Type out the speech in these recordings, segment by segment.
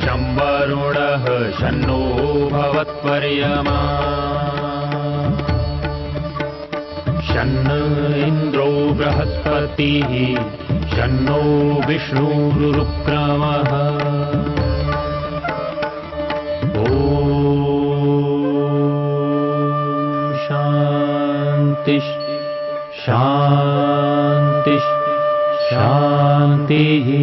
शं वरुणः शन्नो भवत्वर्यमा शन्न इन्द्रो बृहस्पतिः शन्नो विष्णुरुक्रमः ॐ शान्ति शान्ति शान्तिः।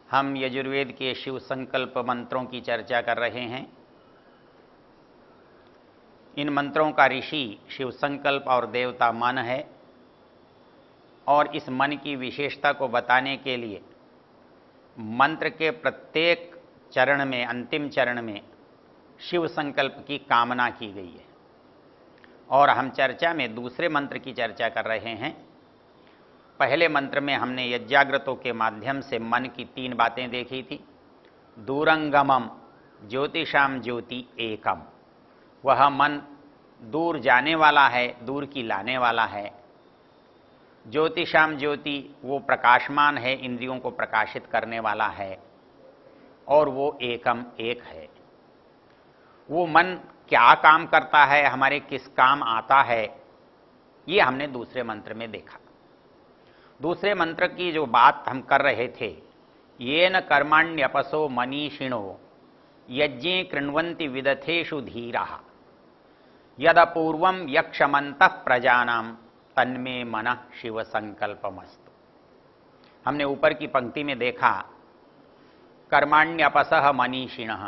हम यजुर्वेद के शिव संकल्प मंत्रों की चर्चा कर रहे हैं। इन मंत्रों का ऋषि शिव संकल्प और देवता मन है, और इस मन की विशेषता को बताने के लिए मंत्र के प्रत्येक चरण में, अंतिम चरण में शिव संकल्प की कामना की गई है। और हम चर्चा में दूसरे मंत्र की चर्चा कर रहे हैं। पहले मंत्र में हमने यज्ञाग्रतों के माध्यम से मन की 3 बातें देखी थी। दूरंगमम ज्योतिषाम ज्योति एकम, वह मन दूर जाने वाला है, दूर की लाने वाला है। ज्योतिषाम ज्योति, वो प्रकाशमान है, इंद्रियों को प्रकाशित करने वाला है। और वो एकम, एक है। वो मन क्या काम करता है, हमारे किस काम आता है, ये हमने दूसरे मंत्र में देखा। दूसरे मंत्र की जो बात हम कर रहे थे, येन कर्माण्यपसो मनीषिणो यज्ञे कृण्वन्ति विदथेषु धीराः यदपूर्वं यक्षमन्तः प्रजानां तन्मे मनः शिव संकल्पमस्तु। हमने ऊपर की पंक्ति में देखा, कर्माण्यपसः मनीषिणः,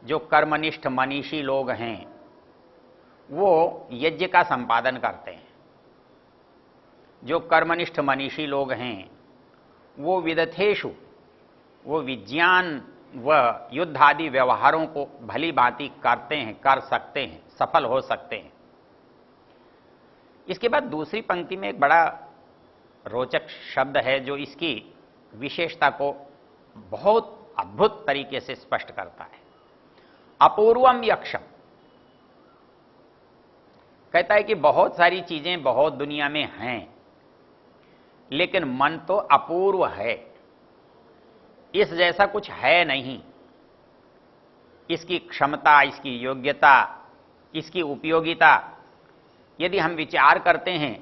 जो कर्मनिष्ठ मनीषी लोग हैं वो यज्ञ का संपादन करते हैं। जो कर्मनिष्ठ मनीषी लोग हैं वो विदथेषु, वो विज्ञान व युद्ध आदि व्यवहारों को भली भांति करते हैं, कर सकते हैं, सफल हो सकते हैं। इसके बाद दूसरी पंक्ति में एक बड़ा रोचक शब्द है जो इसकी विशेषता को बहुत अद्भुत तरीके से स्पष्ट करता है। अपूर्वम यक्षम, कहता है कि बहुत सारी चीजें बहुत दुनिया में हैं, लेकिन मन तो अपूर्व है। इस जैसा कुछ है नहीं। इसकी क्षमता, इसकी योग्यता, इसकी उपयोगिता यदि हम विचार करते हैं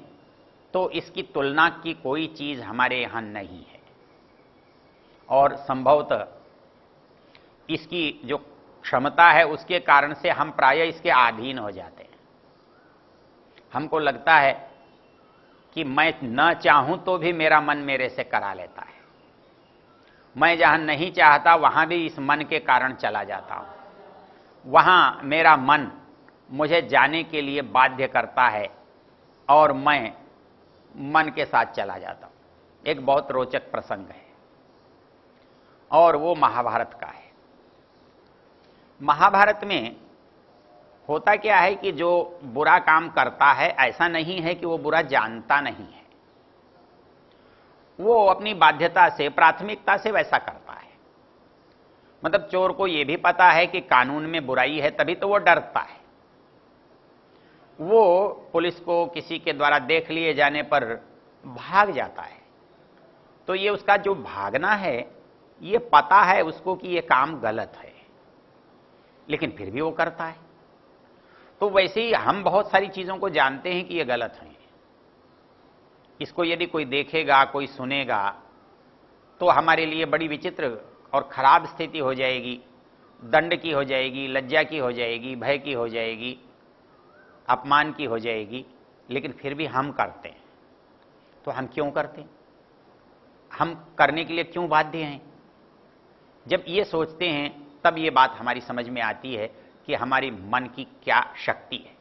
तो इसकी तुलना की कोई चीज हमारे यहां नहीं है। और संभवतः इसकी जो क्षमता है उसके कारण से हम प्रायः इसके अधीन हो जाते हैं। हमको लगता है कि मैं न चाहूं तो भी मेरा मन मेरे से करा लेता है। मैं जहां नहीं चाहता वहां भी इस मन के कारण चला जाता हूं। वहां मेरा मन मुझे जाने के लिए बाध्य करता है और मैं मन के साथ चला जाता हूं। एक बहुत रोचक प्रसंग है और वो महाभारत का है। महाभारत में होता क्या है कि जो बुरा काम करता है, ऐसा नहीं है कि वो बुरा जानता नहीं है, वो अपनी बाध्यता से, प्राथमिकता से वैसा करता है। मतलब चोर को यह भी पता है कि कानून में बुराई है, तभी तो वो डरता है। वो पुलिस को किसी के द्वारा देख लिए जाने पर भाग जाता है। तो ये उसका जो भागना है, ये पता है उसको कि ये काम गलत है, लेकिन फिर भी वो करता है। तो वैसे ही हम बहुत सारी चीजों को जानते हैं कि ये गलत है। इसको यदि कोई देखेगा, कोई सुनेगा, तो हमारे लिए बड़ी विचित्र और खराब स्थिति हो जाएगी। दंड की हो जाएगी, लज्जा की हो जाएगी, भय की हो जाएगी, अपमान की हो जाएगी। लेकिन फिर भी हम करते हैं। तो हम क्यों करते हैं? हम करने के लिए क्यों बाध्य हैं? जब ये सोचते हैं तब ये बात हमारी समझ में आती है कि हमारी मन की क्या शक्ति है,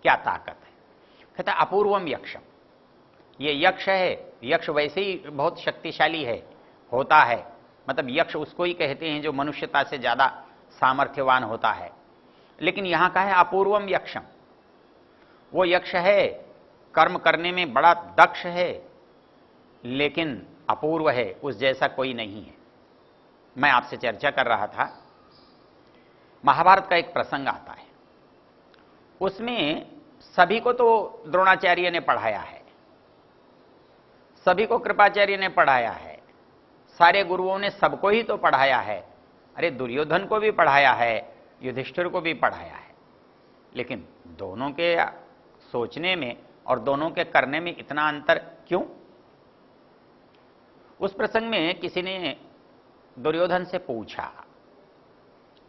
क्या ताकत है। कहता है अपूर्वम यक्षम, ये यक्ष है। यक्ष वैसे ही बहुत शक्तिशाली है, होता है। मतलब यक्ष उसको ही कहते हैं जो मनुष्यता से ज्यादा सामर्थ्यवान होता है। लेकिन यहां का है अपूर्वम यक्षम, वो यक्ष है, कर्म करने में बड़ा दक्ष है, लेकिन अपूर्व है, उस जैसा कोई नहीं है। मैं आपसे चर्चा कर रहा था, महाभारत का एक प्रसंग आता है। उसमें सभी को तो द्रोणाचार्य ने पढ़ाया है, सभी को कृपाचार्य ने पढ़ाया है, सारे गुरुओं ने सबको ही तो पढ़ाया है। अरे दुर्योधन को भी पढ़ाया है, युधिष्ठिर को भी पढ़ाया है, लेकिन दोनों के सोचने में और दोनों के करने में इतना अंतर क्यों? उस प्रसंग में किसी ने दुर्योधन से पूछा,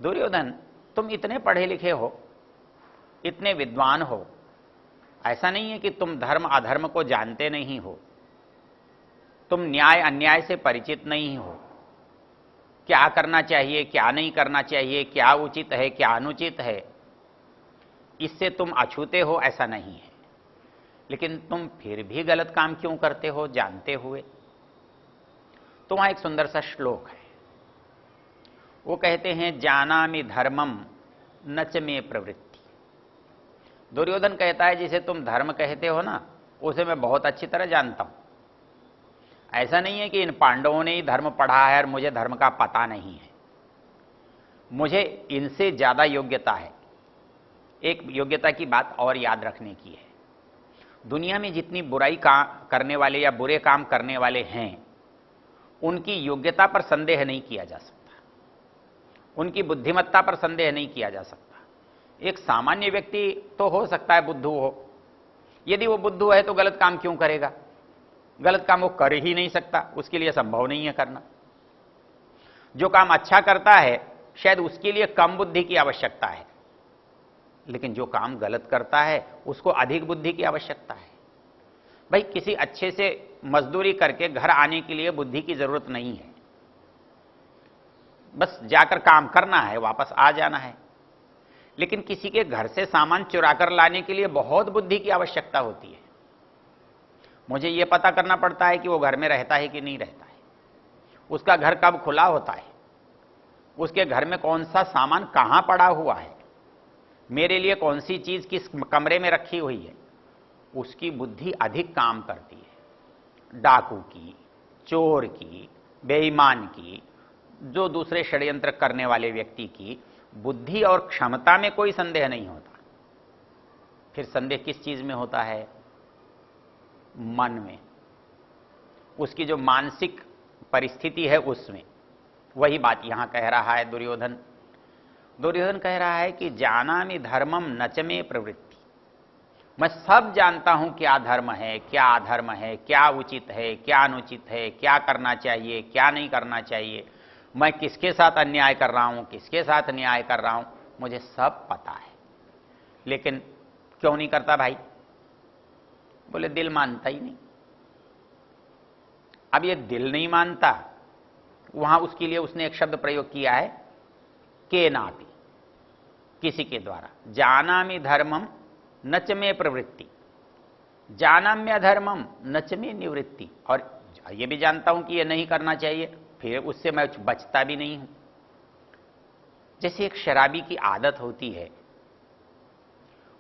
दुर्योधन तुम इतने पढ़े लिखे हो, इतने विद्वान हो, ऐसा नहीं है कि तुम धर्म अधर्म को जानते नहीं हो, तुम न्याय अन्याय से परिचित नहीं हो, क्या करना चाहिए क्या नहीं करना चाहिए, क्या उचित है क्या अनुचित है, इससे तुम अछूते हो, ऐसा नहीं है, लेकिन तुम फिर भी गलत काम क्यों करते हो जानते हुए? तो वहां एक सुंदर सा श्लोक है, वो कहते हैं जानामि धर्मम न च मे प्रवृत्ति। दुर्योधन कहता है जिसे तुम धर्म कहते हो ना, उसे मैं बहुत अच्छी तरह जानता हूं। ऐसा नहीं है कि इन पांडवों ने ही धर्म पढ़ा है और मुझे धर्म का पता नहीं है, मुझे इनसे ज्यादा योग्यता है। एक योग्यता की बात और याद रखने की है, दुनिया में जितनी बुराई करने वाले या बुरे काम करने वाले हैं, उनकी योग्यता पर संदेह नहीं किया जा सकता, उनकी बुद्धिमत्ता पर संदेह नहीं किया जा सकता। एक सामान्य व्यक्ति तो हो सकता है बुद्धू हो, यदि वो बुद्धू है तो गलत काम क्यों करेगा? गलत काम वो कर ही नहीं सकता, उसके लिए संभव नहीं है करना। जो काम अच्छा करता है शायद उसके लिए कम बुद्धि की आवश्यकता है, लेकिन जो काम गलत करता है उसको अधिक बुद्धि की आवश्यकता है। भाई किसी अच्छे से मजदूरी करके घर आने के लिए बुद्धि की जरूरत नहीं है, बस जाकर काम करना है, वापस आ जाना है। लेकिन किसी के घर से सामान चुरा कर लाने के लिए बहुत बुद्धि की आवश्यकता होती है। मुझे यह पता करना पड़ता है कि वो घर में रहता है कि नहीं रहता है, उसका घर कब खुला होता है, उसके घर में कौन सा सामान कहां पड़ा हुआ है, मेरे लिए कौन सी चीज किस कमरे में रखी हुई है, उसकी बुद्धि अधिक काम करती है। डाकू की, चोर की, बेईमान की, जो दूसरे षड्यंत्र करने वाले व्यक्ति की बुद्धि और क्षमता में कोई संदेह नहीं होता। फिर संदेह किस चीज में होता है? मन में, उसकी जो मानसिक परिस्थिति है उसमें। वही बात यहां कह रहा है दुर्योधन। दुर्योधन कह रहा है कि जानामि धर्मम न च मे प्रवृत्ति, मैं सब जानता हूं क्या धर्म है क्या अधर्म है, क्या उचित है क्या अनुचित है, क्या करना चाहिए क्या नहीं करना चाहिए, मैं किसके साथ अन्याय कर रहा हूं किसके साथ न्याय कर रहा हूं, मुझे सब पता है, लेकिन क्यों नहीं करता भाई? बोले दिल मानता ही नहीं। अब ये दिल नहीं मानता, वहां उसके लिए उसने एक शब्द प्रयोग किया है, के नापी, किसी के द्वारा। जानामि धर्मम न च मे प्रवृत्ति, जानाम्य धर्मम न च मे निवृत्ति, और ये भी जानता हूं कि ये नहीं करना चाहिए, फिर उससे मैं बचता भी नहीं हूं। जैसे एक शराबी की आदत होती है,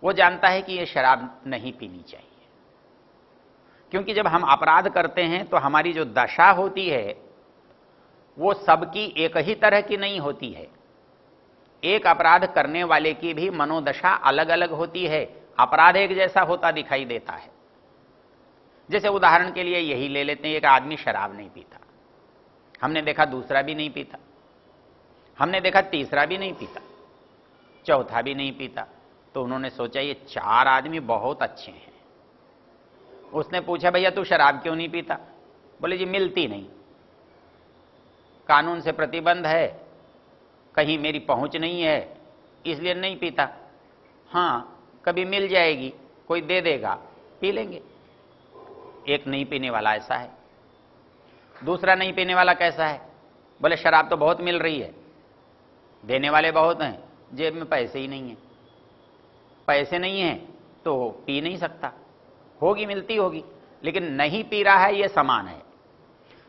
वो जानता है कि ये शराब नहीं पीनी चाहिए, क्योंकि जब हम अपराध करते हैं तो हमारी जो दशा होती है वो सबकी एक ही तरह की नहीं होती है। एक अपराध करने वाले की भी मनोदशा अलग अलग होती है, अपराध एक जैसा होता दिखाई देता है। जैसे उदाहरण के लिए यही ले लेते हैं, एक आदमी शराब नहीं पीता, हमने देखा दूसरा भी नहीं पीता, हमने देखा तीसरा भी नहीं पीता, चौथा भी नहीं पीता, तो उन्होंने सोचा ये 4 आदमी बहुत अच्छे हैं। उसने पूछा भैया तू शराब क्यों नहीं पीता? बोले जी मिलती नहीं, कानून से प्रतिबंध है, कहीं मेरी पहुंच नहीं है, इसलिए नहीं पीता। हाँ कभी मिल जाएगी, कोई दे देगा, पी लेंगे। एक नहीं पीने वाला ऐसा है। दूसरा नहीं पीने वाला कैसा है? बोले शराब तो बहुत मिल रही है, देने वाले बहुत हैं, जेब में पैसे ही नहीं है, पैसे नहीं है तो पी नहीं सकता, होगी मिलती होगी, लेकिन नहीं पी रहा है ये समान है।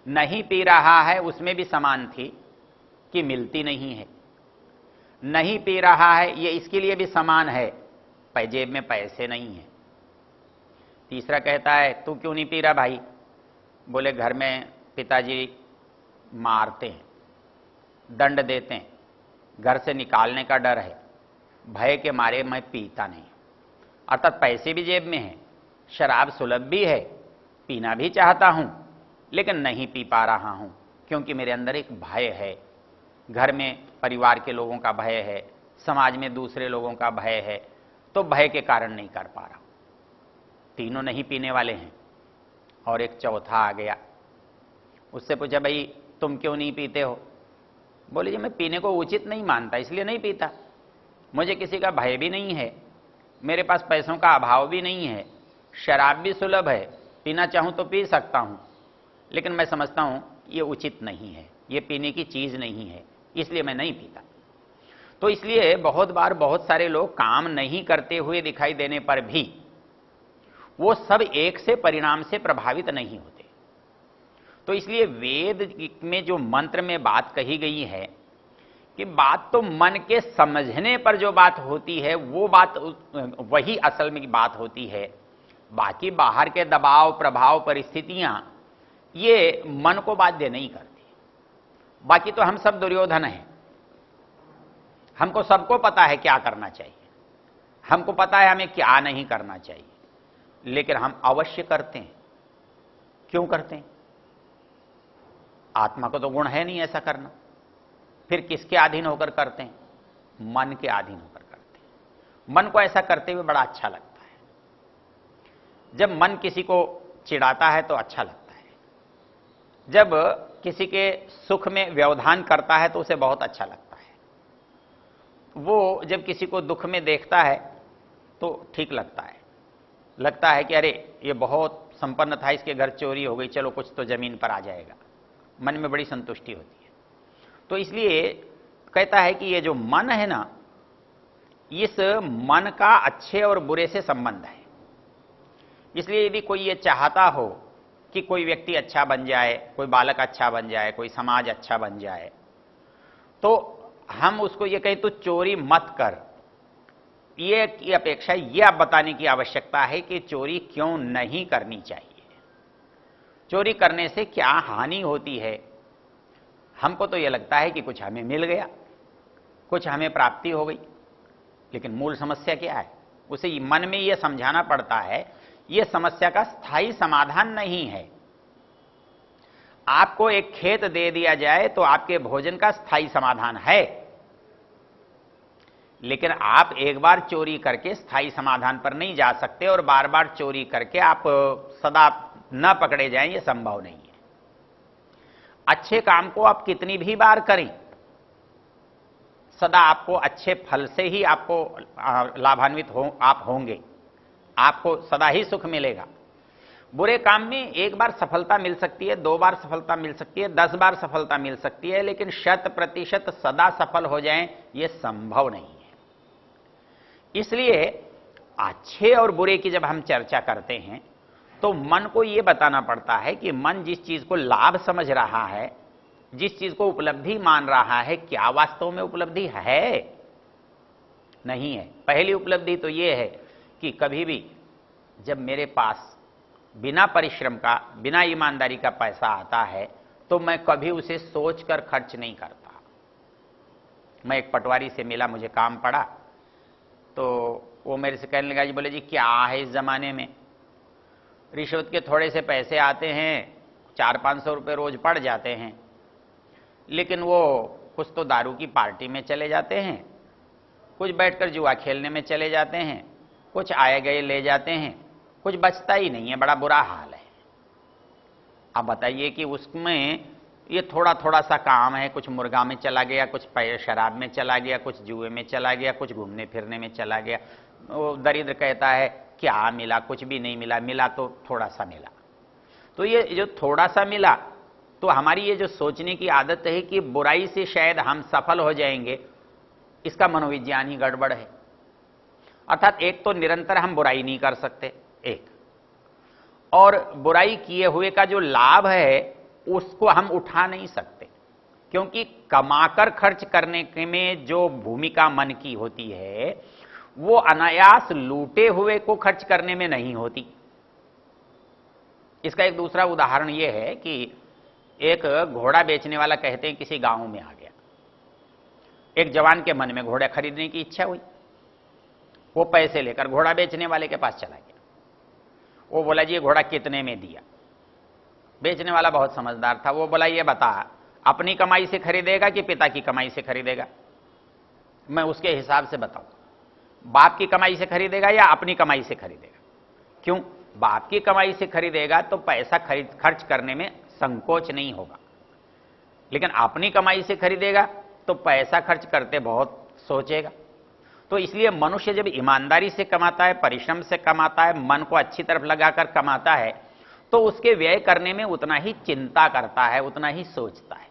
नहीं पी रहा है उसमें भी समान थी कि मिलती नहीं है, नहीं पी रहा है ये इसके लिए भी समान है, जेब में पैसे नहीं है। तीसरा कहता है तू क्यों नहीं पी रहा भाई? बोले घर में पिताजी मारते हैं, दंड देते हैं, घर से निकालने का डर है, भय के मारे मैं पीता नहीं। अर्थात पैसे भी जेब में हैं, शराब सुलभ भी है, पीना भी चाहता हूं, लेकिन नहीं पी पा रहा हूं क्योंकि मेरे अंदर एक भय है। घर में परिवार के लोगों का भय है, समाज में दूसरे लोगों का भय है, तो भय के कारण नहीं कर पा रहा। तीनों नहीं पीने वाले हैं और एक चौथा आ गया। उससे पूछा, भाई तुम क्यों नहीं पीते हो? बोले जी मैं पीने को उचित नहीं मानता इसलिए नहीं पीता। मुझे किसी का भय भी नहीं है, मेरे पास पैसों का अभाव भी नहीं है, शराब भी सुलभ है, पीना चाहूं तो पी सकता हूं, लेकिन मैं समझता हूं ये उचित नहीं है, ये पीने की चीज नहीं है, इसलिए मैं नहीं पीता। तो इसलिए बहुत बार बहुत सारे लोग काम नहीं करते हुए दिखाई देने पर भी वो सब एक से परिणाम से प्रभावित नहीं होते। तो इसलिए वेद में जो मंत्र में बात कही गई है कि बात तो मन के समझने पर जो बात होती है वो बात वही असल में बात होती है। बाकी बाहर के दबाव प्रभाव परिस्थितियां ये मन को बाध्य नहीं करती। बाकी तो हम सब दुर्योधन हैं, हमको सबको पता है क्या करना चाहिए, हमको पता है हमें क्या नहीं करना चाहिए, लेकिन हम अवश्य करते हैं। क्यों करते हैं? आत्मा को तो गुण है नहीं ऐसा करना, फिर किसके अधीन होकर करते हैं? मन के अधीन होकर करते हैं। मन को ऐसा करते हुए बड़ा अच्छा लगता है। जब मन किसी को चिढ़ाता है तो अच्छा लगता है, जब किसी के सुख में व्यवधान करता है तो उसे बहुत अच्छा लगता है, वो जब किसी को दुख में देखता है तो ठीक लगता है, लगता है कि अरे ये बहुत संपन्न था, इसके घर चोरी हो गई, चलो कुछ तो जमीन पर आ जाएगा, मन में बड़ी संतुष्टि होती है। तो इसलिए कहता है कि ये जो मन है ना, इस मन का अच्छे और बुरे से संबंध है। इसलिए यदि कोई ये चाहता हो कि कोई व्यक्ति अच्छा बन जाए, कोई बालक अच्छा बन जाए, कोई समाज अच्छा बन जाए, तो हम उसको ये कहें तो चोरी मत कर, ये की अपेक्षा ये आप बताने की आवश्यकता है कि चोरी क्यों नहीं करनी चाहिए, चोरी करने से क्या हानि होती है। हमको तो यह लगता है कि कुछ हमें मिल गया, कुछ हमें प्राप्ति हो गई, लेकिन मूल समस्या क्या है उसे मन में यह समझाना पड़ता है। यह समस्या का स्थायी समाधान नहीं है। आपको एक खेत दे दिया जाए तो आपके भोजन का स्थायी समाधान है, लेकिन आप एक बार चोरी करके स्थायी समाधान पर नहीं जा सकते और बार बार चोरी करके आप सदा न पकड़े जाएं, यह संभव नहीं है। अच्छे काम को आप कितनी भी बार करें, सदा आपको अच्छे फल से ही आपको लाभान्वित आप होंगे, आपको सदा ही सुख मिलेगा। बुरे काम में एक बार सफलता मिल सकती है, 2 बार सफलता मिल सकती है, 10 बार सफलता मिल सकती है, लेकिन 100% सदा सफल हो जाएं यह संभव नहीं है। इसलिए अच्छे और बुरे की जब हम चर्चा करते हैं तो मन को यह बताना पड़ता है कि मन जिस चीज को लाभ समझ रहा है, जिस चीज को उपलब्धि मान रहा है, क्या वास्तव में उपलब्धि है? नहीं है। पहली उपलब्धि तो यह है कि कभी भी जब मेरे पास बिना परिश्रम का, बिना ईमानदारी का पैसा आता है तो मैं कभी उसे सोचकर खर्च नहीं करता। मैं एक पटवारी से मिला, मुझे काम पड़ा, तो वो मेरे से कहने लगा, जी बोले जी क्या है इस जमाने में, रिश्वत के थोड़े से पैसे आते हैं, 400-500 रुपये रोज पड़ जाते हैं, लेकिन वो कुछ तो दारू की पार्टी में चले जाते हैं, कुछ बैठकर जुआ खेलने में चले जाते हैं, कुछ आए गए ले जाते हैं, कुछ बचता ही नहीं है, बड़ा बुरा हाल है। अब बताइए कि उसमें ये थोड़ा थोड़ा सा काम है, कुछ मुर्गा में चला गया, कुछ शराब में चला गया, कुछ जुए में चला गया, कुछ घूमने फिरने में चला गया। वो दरिद्र कहता है क्या मिला, कुछ भी नहीं मिला, मिला तो थोड़ा सा मिला। तो ये जो थोड़ा सा मिला, तो हमारी ये जो सोचने की आदत है कि बुराई से शायद हम सफल हो जाएंगे, इसका मनोविज्ञान ही गड़बड़ है। अर्थात एक तो निरंतर हम बुराई नहीं कर सकते, एक, और बुराई किए हुए का जो लाभ है उसको हम उठा नहीं सकते, क्योंकि कमाकर खर्च करने में जो भूमिका मन की होती है वो अनायास लूटे हुए को खर्च करने में नहीं होती। इसका एक दूसरा उदाहरण यह है कि एक घोड़ा बेचने वाला कहते हैं किसी गांव में आ गया, एक जवान के मन में घोड़ा खरीदने की इच्छा हुई। वो पैसे लेकर घोड़ा बेचने वाले के पास चला गया। वो बोला जी ये घोड़ा कितने में दिया? बेचने वाला बहुत समझदार था। वो बोला ये बता, अपनी कमाई से खरीदेगा कि पिता की कमाई से खरीदेगा? मैं उसके हिसाब से बताऊं। बाप की कमाई से खरीदेगा या अपनी कमाई से खरीदेगा? क्यों? बाप की कमाई से खरीदेगा तो पैसा खर्च करने में संकोच नहीं होगा, लेकिन अपनी कमाई से खरीदेगा तो पैसा खर्च करते बहुत सोचेगा। तो इसलिए मनुष्य जब ईमानदारी से कमाता है, परिश्रम से कमाता है, मन को अच्छी तरफ लगाकर कमाता है, तो उसके व्यय करने में उतना ही चिंता करता है, उतना ही सोचता है।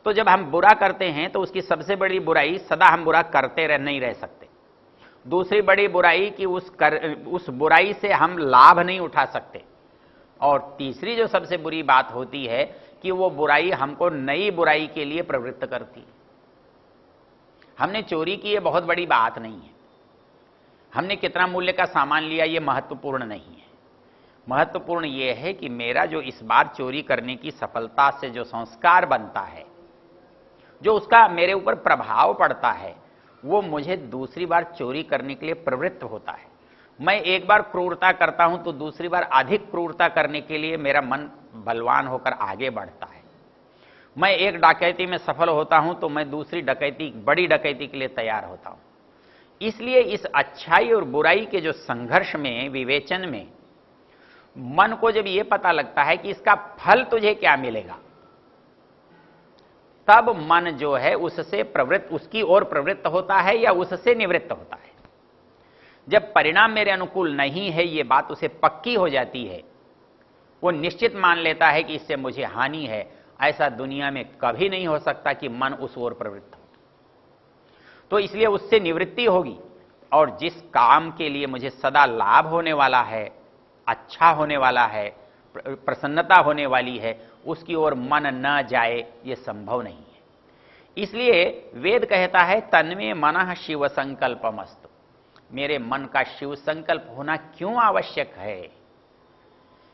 तो जब हम बुरा करते हैं तो उसकी सबसे बड़ी बुराई, सदा हम बुरा करते नहीं रह सकते। दूसरी बड़ी बुराई कि उस बुराई से हम लाभ नहीं उठा सकते। और तीसरी जो सबसे बुरी बात होती है कि वो बुराई हमको नई बुराई के लिए प्रवृत्त करती है। हमने चोरी की, ये बहुत बड़ी बात नहीं है। हमने कितना मूल्य का सामान लिया, ये महत्वपूर्ण नहीं है। महत्वपूर्ण ये है कि मेरा जो इस बार चोरी करने की सफलता से जो संस्कार बनता है, जो उसका मेरे ऊपर प्रभाव पड़ता है, वो मुझे दूसरी बार चोरी करने के लिए प्रवृत्त होता है। मैं एक बार क्रूरता करता हूं तो दूसरी बार अधिक क्रूरता करने के लिए मेरा मन बलवान होकर आगे बढ़ता है। मैं एक डकैती में सफल होता हूं तो मैं दूसरी डकैती, बड़ी डकैती के लिए तैयार होता हूं। इसलिए इस अच्छाई और बुराई के जो संघर्ष में, विवेचन में, मन को जब यह पता लगता है कि इसका फल तुझे क्या मिलेगा, तब मन जो है उससे प्रवृत्त, उसकी ओर प्रवृत्त होता है या उससे निवृत्त होता है। जब परिणाम मेरे अनुकूल नहीं है, ये बात उसे पक्की हो जाती है, वो निश्चित मान लेता है कि इससे मुझे हानि है। ऐसा दुनिया में कभी नहीं हो सकता कि मन उस ओर प्रवृत्त हो। तो इसलिए उससे निवृत्ति होगी, और जिस काम के लिए मुझे सदा लाभ होने वाला है, अच्छा होने वाला है, प्रसन्नता होने वाली है, उसकी ओर मन न जाए, यह संभव नहीं है। इसलिए वेद कहता है तन्मे मनः शिव संकल्पमस्तु। मेरे मन का शिव संकल्प होना क्यों आवश्यक है?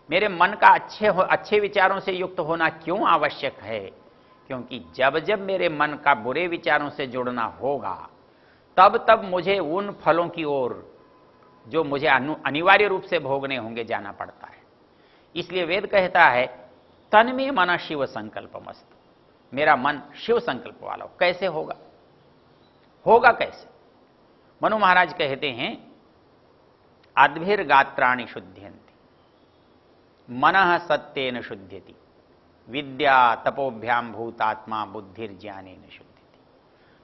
मेरे मन का अच्छे विचारों से युक्त होना क्यों आवश्यक है? क्योंकि जब जब मेरे मन का बुरे विचारों से जुड़ना होगा, तब तब मुझे उन फलों की ओर, जो मुझे अनिवार्य रूप से भोगने होंगे, जाना पड़ता है। इसलिए वेद कहता है तन्मे मनः शिव संकल्पमस्तु। मेरा मन शिव संकल्प वाला हो। कैसे होगा? होगा कैसे? मनु महाराज कहते हैं अद्भिर्गात्राणि शुद्ध्यन्ति मनः सत्येन शुद्ध्यति विद्या तपोभ्याम भूतात्मा बुद्धिर्ज्ञानेन शुद्ध्यति।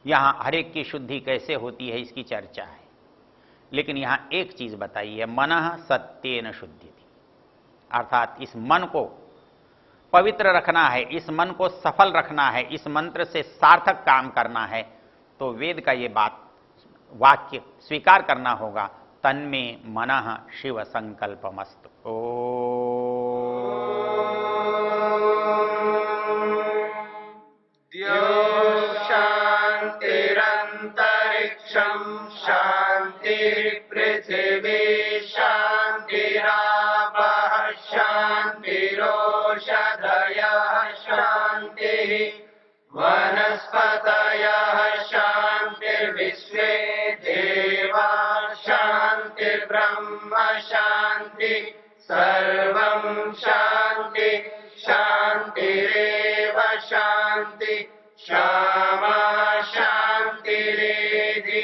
यहां हर एक की शुद्धि कैसे होती है इसकी चर्चा है, लेकिन यहां एक चीज बताई है, मनः सत्येन शुद्ध्यति, अर्थात इस मन को पवित्र रखना है, इस मन को सफल रखना है, इस मंत्र से सार्थक काम करना है, तो वेद का ये बात, वाक्य स्वीकार करना होगा, तन्मे मनः शिव संकल्पमस्तु। शान्तिरन्तरिक्षं शान्तिर्पृथिवी शान्तिरापः शान्तिरोषधयः शान्तिः वनस्पतयः शान्तिर्विश्वे देवा शान्तिर्ब्रह्म शान्ति सर्वं शान्ति शान्तिरेव शान्ति क्षमा शान्तिरेधि।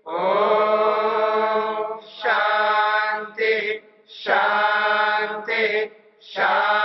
ॐ शान्ति शान्ति शान्ति।